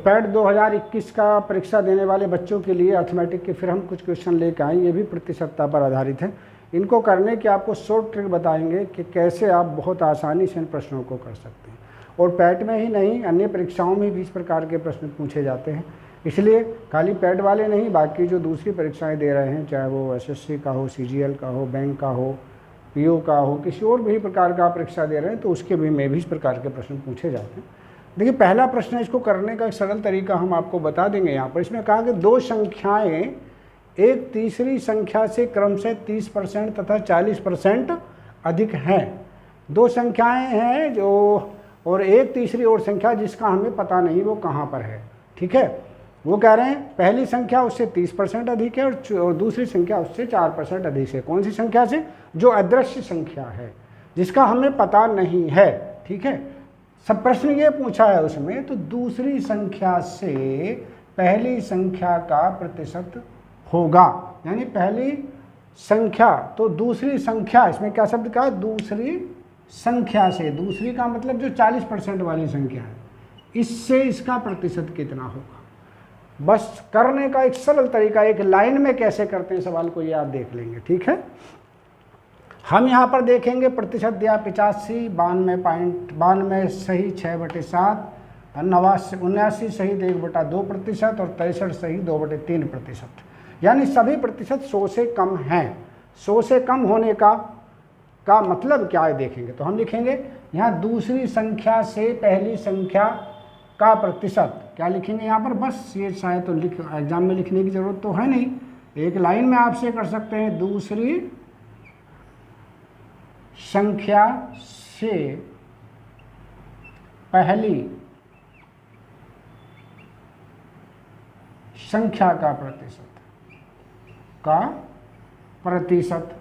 PAT 2021 का परीक्षा देने वाले बच्चों के लिए अर्थमेटिक के फिर हम कुछ क्वेश्चन लेकर आए, ये भी प्रतिशतता पर आधारित है। इनको करने की आपको शॉर्ट ट्रिक बताएंगे कि कैसे आप बहुत आसानी से इन प्रश्नों को कर सकते हैं। और पैट में ही नहीं, अन्य परीक्षाओं में भी इस प्रकार के प्रश्न पूछे जाते हैं। इसलिए खाली पैट वाले नहीं, बाकी जो दूसरी परीक्षाएं दे रहे हैं, चाहे वो एसएससी का हो, सीजीएल का हो, बैंक का हो, पीओ का हो, किसी और भी प्रकार का परीक्षा दे रहे हैं, तो उसके भी में भी इस प्रकार के प्रश्न पूछे जाते हैं। देखिए, पहला प्रश्न है, इसको करने का एक सरल तरीका हम आपको बता देंगे। यहाँ पर इसमें कहा कि दो संख्याएं एक तीसरी संख्या से क्रमशः 30% तथा 40% अधिक हैं। दो संख्याएं हैं जो, और एक तीसरी और संख्या जिसका हमें पता नहीं वो कहाँ पर है। ठीक है, वो कह रहे हैं पहली संख्या उससे 30% अधिक है और दूसरी संख्या उससे 4% अधिक है। कौन सी संख्या से? जो अदृश्य संख्या है, जिसका हमें पता नहीं है। ठीक है, सब प्रश्न ये पूछा है उसमें, तो दूसरी संख्या से पहली संख्या का प्रतिशत होगा। यानी पहली संख्या तो दूसरी संख्या, इसमें क्या शब्द कहा? दूसरी संख्या से, दूसरी का मतलब जो 40% वाली संख्या है, इससे इसका प्रतिशत कितना होगा। बस करने का एक सरल तरीका, एक लाइन में कैसे करते हैं सवाल को, ये आप देख लेंगे। ठीक है, हम यहाँ पर देखेंगे प्रतिशत दिया 85, 92 सही 6/7, 79 सही 1/2% और 63 सही 2/3%। यानी सभी प्रतिशत 100 से कम हैं। 100 से कम होने का मतलब क्या है देखेंगे तो हम लिखेंगे यहाँ दूसरी संख्या से पहली संख्या का प्रतिशत। क्या लिखेंगे यहाँ पर? बस ये शायद तो एग्जाम में लिखने की जरूरत तो है नहीं, एक लाइन में आपसे कर सकते हैं। दूसरी संख्या से पहली संख्या का प्रतिशत।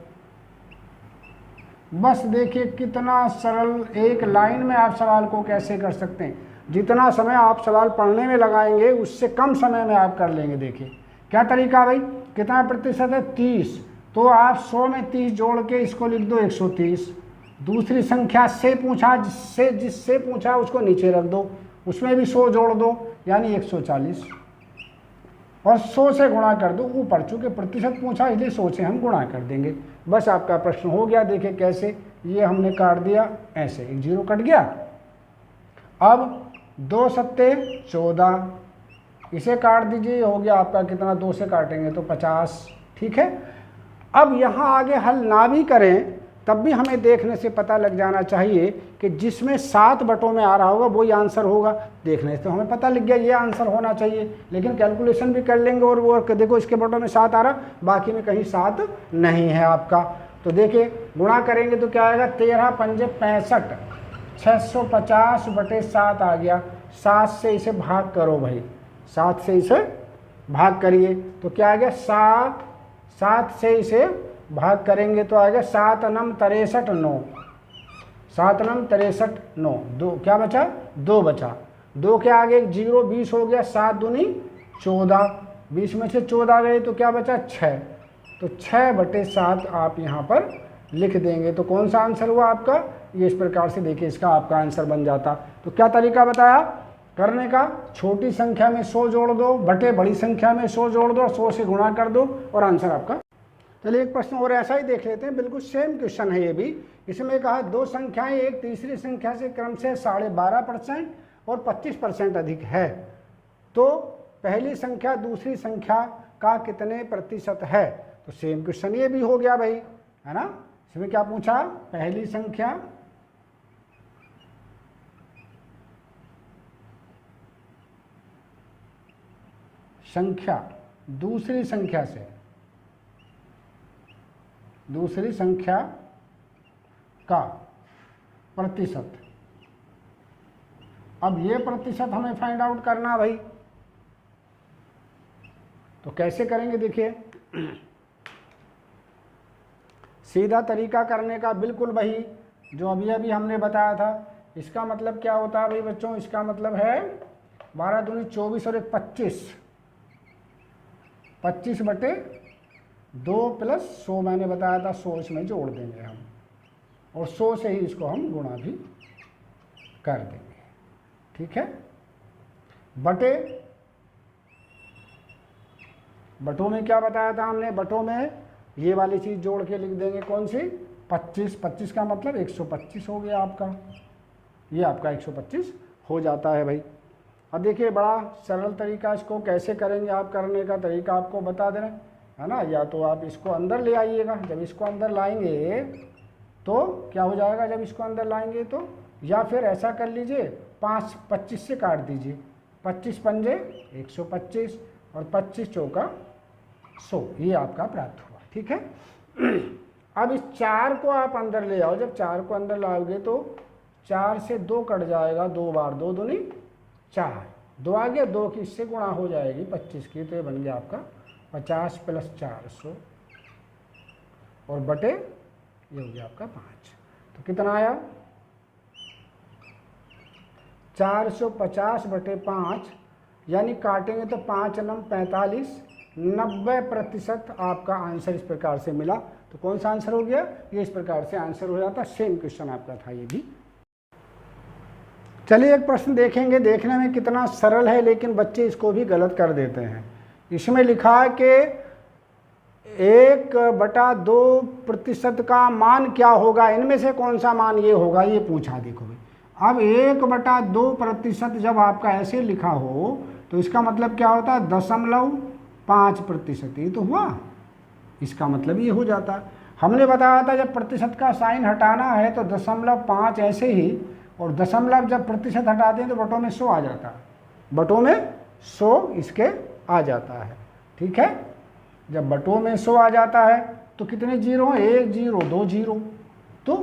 बस देखिए कितना सरल, एक लाइन में आप सवाल को कैसे कर सकते हैं। जितना समय आप सवाल पढ़ने में लगाएंगे उससे कम समय में आप कर लेंगे। देखिए क्या तरीका भाई, कितना प्रतिशत है? 30, तो आप 100 में 30 जोड़ के इसको लिख दो 130। दूसरी संख्या से पूछा, जिससे पूछा उसको नीचे रख दो, उसमें भी 100 जोड़ दो यानी 140, और 100 से गुणा कर दो ऊपर, चूँकि प्रतिशत पूछा इसलिए 100 से हम गुणा कर देंगे। बस आपका प्रश्न हो गया। देखिए कैसे, ये हमने काट दिया ऐसे, एक जीरो कट गया। अब 2 सत्ते 14, इसे काट दीजिए, हो गया आपका कितना, 2 से काटेंगे तो 50। ठीक है, अब यहाँ आगे हल ना भी करें तब भी हमें देखने से पता लग जाना चाहिए कि जिसमें 7 बटों में आ रहा होगा वही आंसर होगा। देखने से तो हमें पता लग गया ये आंसर होना चाहिए, लेकिन कैलकुलेशन भी कर लेंगे और वो देखो इसके बटों में 7 आ रहा, बाकी में कहीं 7 नहीं है आपका। तो देखिए गुणा करेंगे तो क्या आएगा? 13 पंजे 65, 650/7 आ गया। 7 से इसे भाग करो भाई, 7 से इसे भाग करिए तो क्या आ गया? 7 से इसे भाग करेंगे तो आएगा 7 9 63 9, 7 9 63 9, 2 क्या बचा? 2 बचा। 2 के आगे एक जीरो, 20 हो गया। 7 दूनी 14, 20 में से 14 गए तो क्या बचा? 6, तो 6/7 आप यहाँ पर लिख देंगे। तो कौन सा आंसर हुआ आपका? ये इस प्रकार से देखिए इसका आपका आंसर बन जाता। तो क्या तरीका बताया करने का? छोटी संख्या में 100 जोड़ दो, बटे बड़ी संख्या में 100 जोड़ दो, 100 से गुणा कर दो और आंसर आपका। चलिए एक प्रश्न और ऐसा ही देख लेते हैं, बिल्कुल सेम क्वेश्चन है ये भी। इसमें कहा दो संख्याएं एक तीसरी संख्या से क्रमशः 12.5% और 25% अधिक है, तो पहली संख्या दूसरी संख्या का कितने प्रतिशत है? तो सेम क्वेश्चन ये भी हो गया भाई, है ना। इसमें क्या पूछा? पहली संख्या दूसरी संख्या का प्रतिशत। अब ये प्रतिशत हमें फाइंड आउट करना भाई, तो कैसे करेंगे? देखिए सीधा तरीका करने का बिल्कुल वही जो अभी हमने बताया था। इसका मतलब क्या होता है भाई बच्चों? इसका मतलब है 12 दूनी 24 और 1 25, 25/2 प्लस 100 मैंने बताया था, 100 इसमें जोड़ देंगे हम, और 100 से ही इसको हम गुणा भी कर देंगे। ठीक है, बटे, बटों में क्या बताया था हमने, बटों में ये वाली चीज़ जोड़ के लिख देंगे, कौन सी, 25, 25 का मतलब 125 हो गया आपका, ये आपका 125 हो जाता है भाई। अब देखिए बड़ा सरल तरीका, इसको कैसे करेंगे आप, करने का तरीका आपको बता दे रहे हैं, है ना। या तो आप इसको अंदर ले आइएगा, जब इसको अंदर लाएंगे तो क्या हो जाएगा, जब इसको अंदर लाएंगे तो, या फिर ऐसा कर लीजिए 5 25 से काट दीजिए, 25 पंजे 125 और 25 चौका 100, ये आपका प्राप्त हुआ, ठीक है। अब इस 4 को आप अंदर ले आओ, जब 4 को अंदर लाओगे तो 4 से 2 कट जाएगा, 2 बार 2 दूनी 4, 2 आ गया, 2 की इससे गुणा हो जाएगी 25 की, तो ये बन गया आपका 50 + 400 और बटे ये हो गया आपका 5, तो कितना आया 450 बटे 5, यानी काटेंगे तो 5 नम 45, 90% आपका आंसर इस प्रकार से मिला। तो कौन सा आंसर हो गया, ये इस प्रकार से आंसर हो जाता। सेम क्वेश्चन आपका था ये भी। चलिए एक प्रश्न देखेंगे, देखने में कितना सरल है लेकिन बच्चे इसको भी गलत कर देते हैं। इसमें लिखा है कि 1/2% का मान क्या होगा, इनमें से कौन सा मान ये होगा, ये पूछा। देखो भाई, अब 1/2% जब आपका ऐसे लिखा हो तो इसका मतलब क्या होता है, 0.5%, ये तो हुआ, इसका मतलब ये हो जाता। हमने बताया था जब प्रतिशत का साइन हटाना है तो 0.5 ऐसे ही, और दशमलव जब प्रतिशत हटाते हैं तो बटों में 100 आ जाता है, बटों में 100 इसके आ जाता है, ठीक है। जब बटों में 100 आ जाता है तो कितने जीरो हैं, 1 0 2 0, तो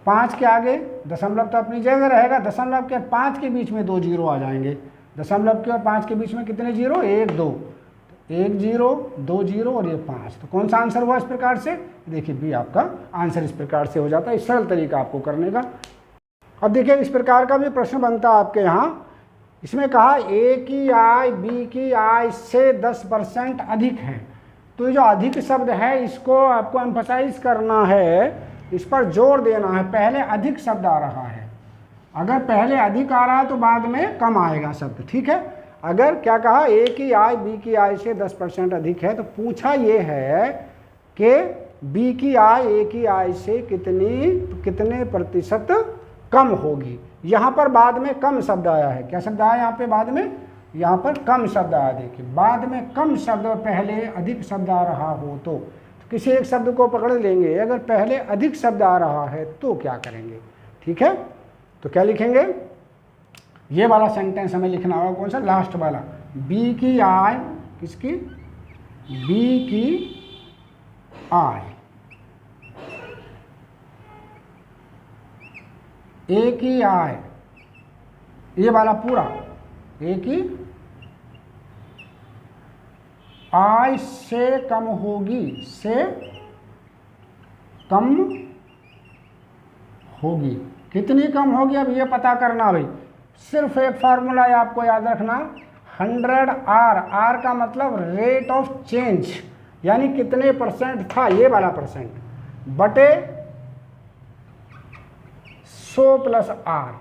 5 के आगे दशमलव तो अपनी जगह रहेगा, दशमलव के 5 के बीच में 2 जीरो आ जाएंगे, दशमलव के और 5 के बीच में कितने जीरो, 1 2, 1 0 2 0 और ये 5, तो कौन सा आंसर हुआ इस प्रकार से, देखिए बी आपका आंसर इस प्रकार से हो जाता है। सरल तरीका आपको करने का। अब देखिए इस प्रकार का भी प्रश्न बनता है आपके यहाँ। इसमें कहा ए की आय बी की आय से 10% अधिक है, तो ये जो अधिक शब्द है इसको आपको एम्फसाइज करना है, इस पर जोर देना है। पहले अधिक शब्द आ रहा है, अगर पहले अधिक आ रहा है तो बाद में कम आएगा शब्द, ठीक है। अगर क्या कहा, ए की आय बी की आय से 10% अधिक है, तो पूछा ये है कि बी की आय ए की आय से कितने प्रतिशत कम होगी। यहाँ पर बाद में कम शब्द आया है, क्या शब्द आया यहाँ पे बाद में, यहाँ पर कम शब्द आया। देखिए बाद में कम शब्द और पहले अधिक शब्द आ रहा हो तो किसी एक शब्द को पकड़ लेंगे, अगर पहले अधिक शब्द आ रहा है तो क्या करेंगे, ठीक है। तो क्या लिखेंगे, ये वाला सेंटेंस हमें लिखना होगा, कौन सा, लास्ट वाला, बी की आय, किसकी, बी की आय ए की आय, ये वाला पूरा, ए की आय से कम होगी, से कम होगी, कितनी कम होगी अब ये पता करना भाई। सिर्फ एक फार्मूला है आपको याद रखना, 100R, R का मतलब रेट ऑफ चेंज, यानी कितने परसेंट था, ये वाला परसेंट, बटे 100 + R।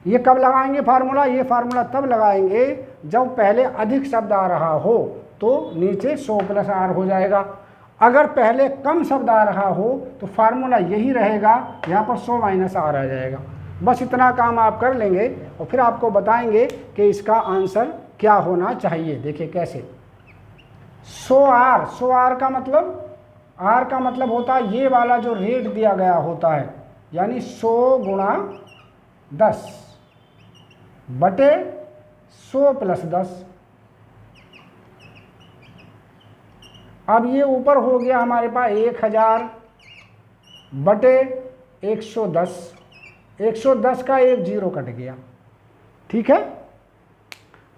ये कब लगाएंगे फार्मूला, ये फार्मूला तब लगाएंगे जब पहले अधिक शब्द आ रहा हो, तो नीचे 100 + R हो जाएगा। अगर पहले कम शब्द आ रहा हो तो फार्मूला यही रहेगा, यहाँ पर 100 - R आ जाएगा। बस इतना काम आप कर लेंगे और फिर आपको बताएंगे कि इसका आंसर क्या होना चाहिए। देखिए कैसे, 100R, 100R का मतलब, R का मतलब होता है ये वाला जो रेट दिया गया होता है, यानी 100 × 10 बटे 100 + 10। अब ये ऊपर हो गया हमारे पास 1000 बटे 110, 110 का 1 0 कट गया, ठीक है।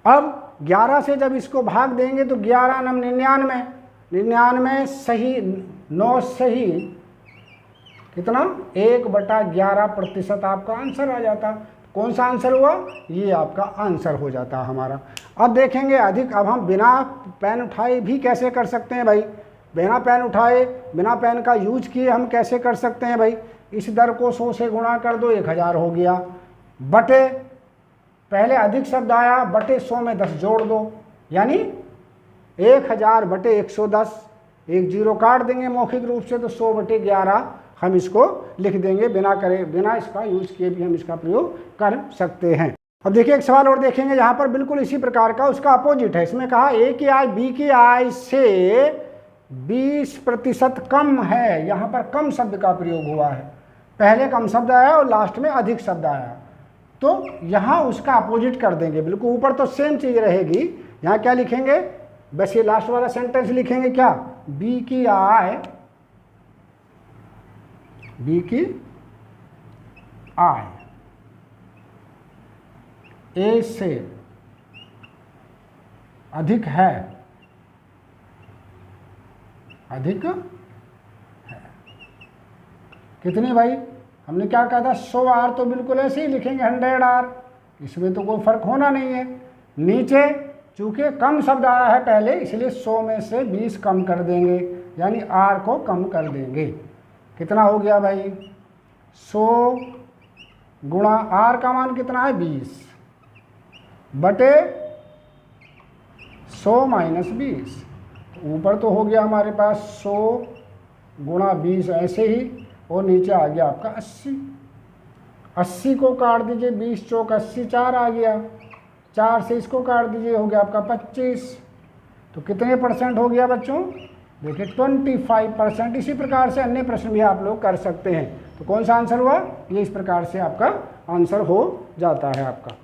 अब 11 से जब इसको भाग देंगे तो 11 9 99, 99 सही, 9 सही, कितना, 1/11% आपका आंसर आ जाता। कौन सा आंसर हुआ, ये आपका आंसर हो जाता हमारा। अब देखेंगे अधिक, अब हम बिना पेन उठाए भी कैसे कर सकते हैं भाई, बिना पेन उठाए, बिना पेन का यूज किए हम कैसे कर सकते हैं भाई। इस दर को 100 से गुणा कर दो, 1000 हो गया, बटे पहले अधिक शब्द आया, बटे 100 में 10 जोड़ दो, यानी 1000 बटे 110, एक जीरो काट देंगे मौखिक रूप से, तो 100 बटे 11 हम इसको लिख देंगे, बिना इसका यूज किए भी हम इसका प्रयोग कर सकते हैं। अब देखिए एक सवाल और देखेंगे जहाँ पर बिल्कुल इसी प्रकार का, उसका अपोजिट है। इसमें कहा ए की आय बी की आय से 20% कम है। यहाँ पर कम शब्द का प्रयोग हुआ है, पहले कम शब्द आया और लास्ट में अधिक शब्द आया, तो यहाँ उसका अपोजिट कर देंगे। बिल्कुल ऊपर तो सेम चीज़ रहेगी, यहाँ क्या लिखेंगे, बस ये लास्ट वाला सेंटेंस लिखेंगे क्या, बी की आय ए से अधिक है, कितनी भाई, हमने क्या कहा था 100 आर, तो बिल्कुल ऐसे ही लिखेंगे 100 आर, इसमें तो कोई फर्क होना नहीं है। नीचे चूंकि कम शब्द आया है पहले, इसलिए 100 में से 20 कम कर देंगे, यानी आर को कम कर देंगे। कितना हो गया भाई, 100 गुणा आर का मान कितना है 20 बटे 100 माइनस 20, ऊपर तो हो गया हमारे पास 100 गुणा 20 ऐसे ही, और नीचे आ गया आपका 80 को काट दीजिए, 20 चौक 80, 4 आ गया, 4 से इसको काट दीजिए, हो गया आपका 25, तो कितने परसेंट हो गया बच्चों, देखिए 25%। इसी प्रकार से अन्य प्रश्न भी आप लोग कर सकते हैं। तो कौन सा आंसर हुआ, ये इस प्रकार से आपका आंसर हो जाता है आपका।